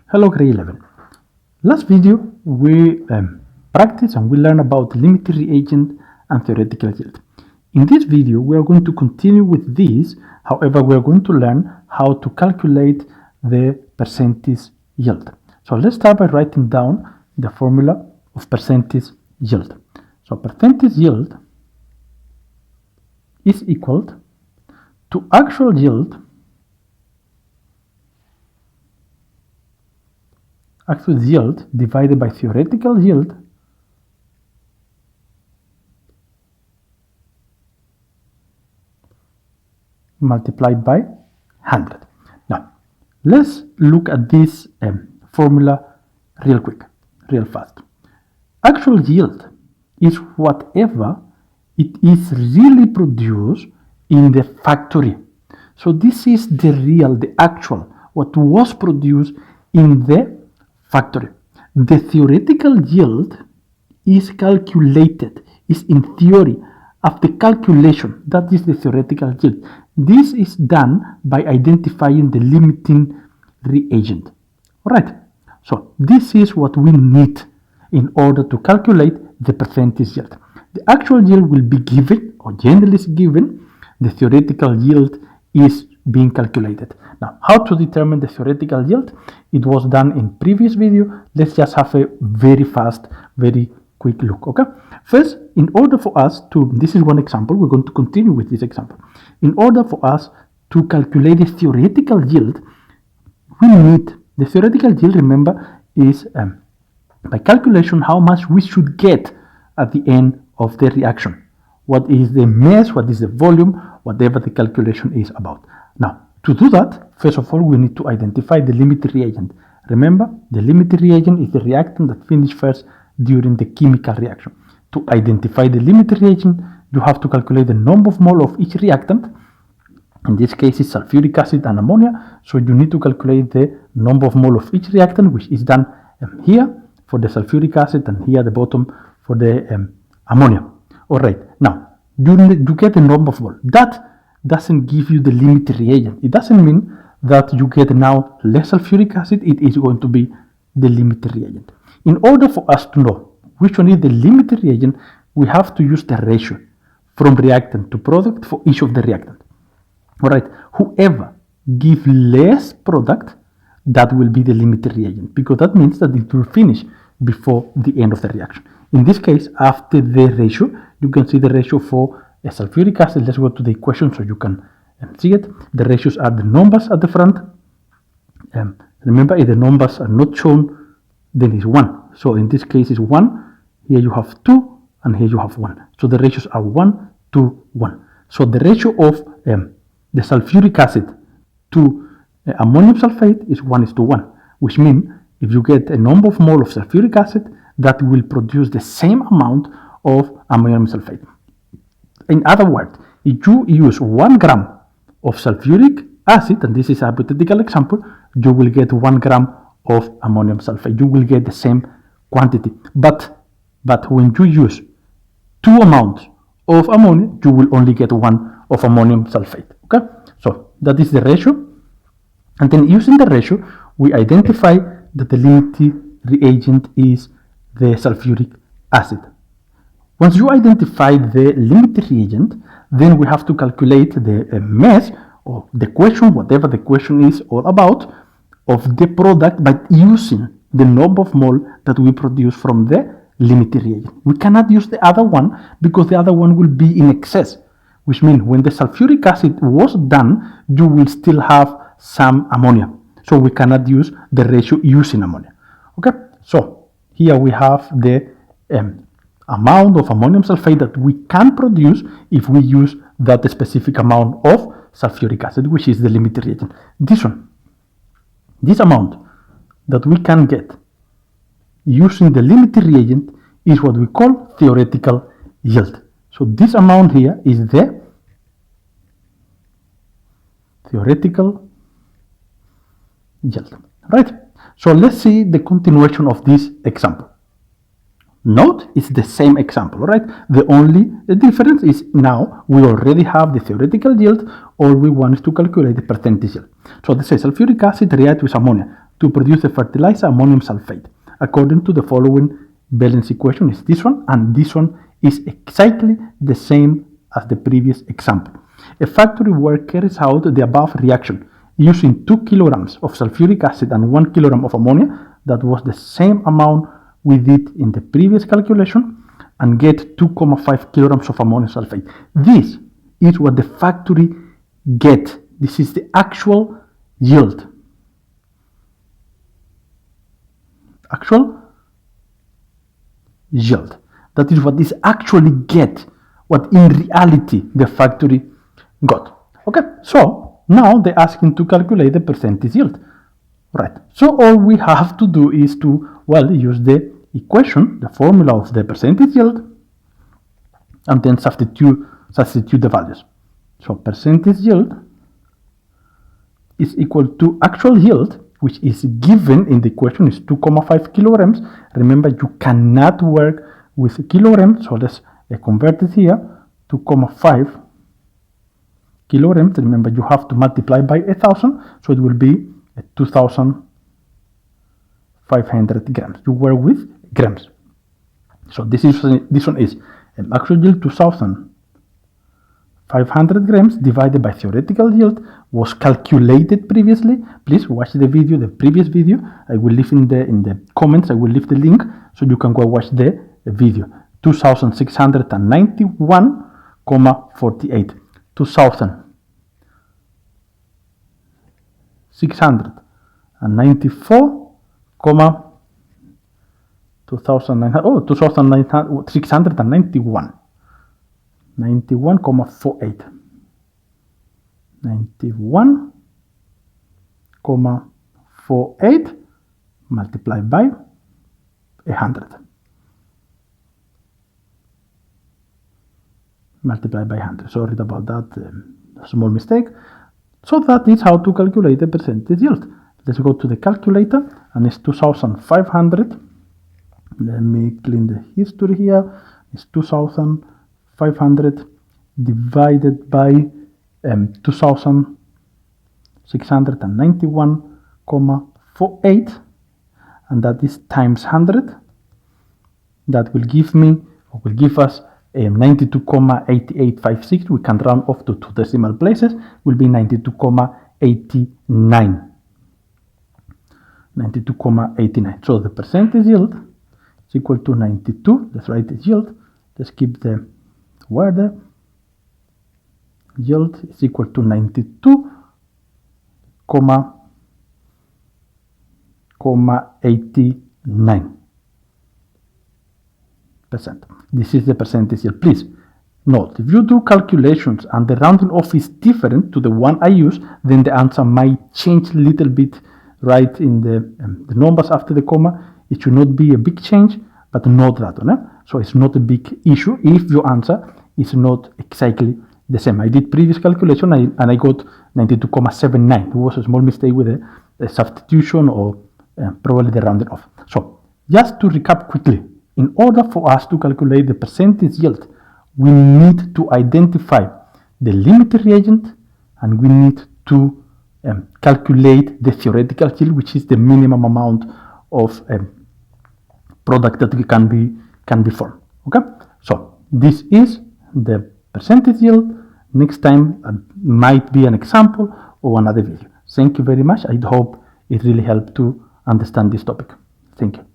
Hello grade 11. Last video we practiced and we learned about limited reagent and theoretical yield. In this video we are going to continue with this. However, we are going to learn how to calculate the percentage yield. So let's start by writing down the formula of percentage yield. So percentage yield is equal to actual yield divided by theoretical yield multiplied by 100. Now, let's look at this formula real quick, real fast. Actual yield is whatever it is really produced in the factory. So this is the actual, what was produced in the factory. The theoretical yield is calculated, is in theory of the calculation. That is the theoretical yield. This is done by identifying the limiting reagent. All right. So this is what we need in order to calculate the percentage yield. The actual yield will be given, or generally is given. The theoretical yield is being calculated. Now, how to determine the theoretical yield? It was done in previous video. Let's just have a very fast, very quick look. Okay. First, in order for us to, this is one example, we're going to continue with this example. In order for us to calculate the theoretical yield, we need, the theoretical yield, remember, is by calculation how much we should get at the end of the reaction. What is the mass, what is the volume, whatever the calculation is about. Now, to do that, first of all, we need to identify the limiting reagent. Remember, the limiting reagent is the reactant that finishes first during the chemical reaction. To identify the limiting reagent, you have to calculate the number of mole of each reactant. In this case, it's sulfuric acid and ammonia. So you need to calculate the number of mole of each reactant, which is done here for the sulfuric acid and here at the bottom for the ammonia. All right. Now, you get the number of mole. That doesn't give you the limiting reagent. It doesn't mean that you get now less sulfuric acid. It is going to be the limiting reagent. In order for us to know which one is the limiting reagent, we have to use the ratio from reactant to product for each of the reactant. All right. Whoever gives less product, that will be the limiting reagent, because that means that it will finish before the end of the reaction. In this case, after the ratio, you can see the ratio for a sulfuric acid. Let's go to the equation so you can see it. The ratios are the numbers at the front. Remember, if the numbers are not shown, then it's 1. So in this case, it's 1. Here you have 2, and here you have 1. So the ratios are 1 to 1. So the ratio of the sulfuric acid to ammonium sulfate is 1:1, which means if you get a number of mole of sulfuric acid, that will produce the same amount of ammonium sulfate. In other words, if you use 1 gram of sulfuric acid, and this is a hypothetical example, you will get 1 gram of ammonium sulfate. You will get the same quantity. But when you use 2 amounts of ammonia, you will only get 1 of ammonium sulfate. Okay? So that is the ratio. And then using the ratio, we identify that the limiting reagent is the sulfuric acid. Once you identify the limiting reagent, then we have to calculate the mass, or the question, whatever the question is all about, of the product by using the number of mole that we produce from the limiting reagent. We cannot use the other one because the other one will be in excess, which means when the sulfuric acid was done, you will still have some ammonia. So we cannot use the ratio using ammonia. Okay, so here we have the amount of ammonium sulfate that we can produce if we use that specific amount of sulfuric acid, which is the limiting reagent. This one, this amount that we can get using the limiting reagent is what we call theoretical yield. So this amount here is the theoretical yield, right? So let's see the continuation of this example. Note, it's the same example, right? The only difference is now we already have the theoretical yield. All we want is to calculate the percentage yield. So this says sulfuric acid reacts with ammonia. to produce the fertilizer ammonium sulfate according to the following valence equation. Is this one, and this one is exactly the same as the previous example. A factory worker carries out the above reaction using 2 kilograms of sulfuric acid and 1 kilogram of ammonia. That was the same amount we did in the previous calculation, and get 2.5 kilograms of ammonium sulfate. This is what the factory get. This is the actual yield. Actual yield. That is what is actually get, what in reality the factory got. Okay, so now they're asking to calculate the percentage yield. Right, so all we have to do is to, well, use the equation, the formula of the percentage yield, and then substitute the values. So percentage yield is equal to actual yield, which is given in the equation is 2.5 kilograms. Remember, you cannot work with kilograms, so let's convert it here. 2.5 kilograms. Remember, you have to multiply by 1,000, so it will be 2,500 grams. You work with grams. So this one is actual yield 2,500 grams divided by theoretical yield, was calculated previously. Please watch the video, the previous video. I will leave in the comments. I will leave the link so you can go watch the video. 2,691.48. 2,691. 91.48. 91.48 multiplied by 100. Multiplied by 100. Sorry about that small mistake. So that is how to calculate the percentage yield. Let's go to the calculator, and it's 2,500. Let me clean the history here. It's 2,500 divided by 2,691.48, and that is times 100. That will give me, or will give us 92.8856. We can round off to 2 decimal places. Will be 92.89. 92.89. So the percentage yield is equal to 92. Let's write the yield. Let's keep the word there. Yield is equal to 92.89%. This is the percentage yield. Please note, if you do calculations and the rounding off is different to the one I use, then the answer might change a little bit, right, in the numbers after the comma. It should not be a big change, but not that one. So it's not a big issue if your answer is not exactly the same. I did previous calculation and I got 92.79. It was a small mistake with the substitution or probably the rounding off. So just to recap quickly, in order for us to calculate the percentage yield, we need to identify the limit reagent, and we need to calculate the theoretical yield, which is the minimum amount of product that can be formed. Okay, so this is the percentage yield. Next time might be an example or another video. Thank you very much. I hope it really helped to understand this topic. Thank you.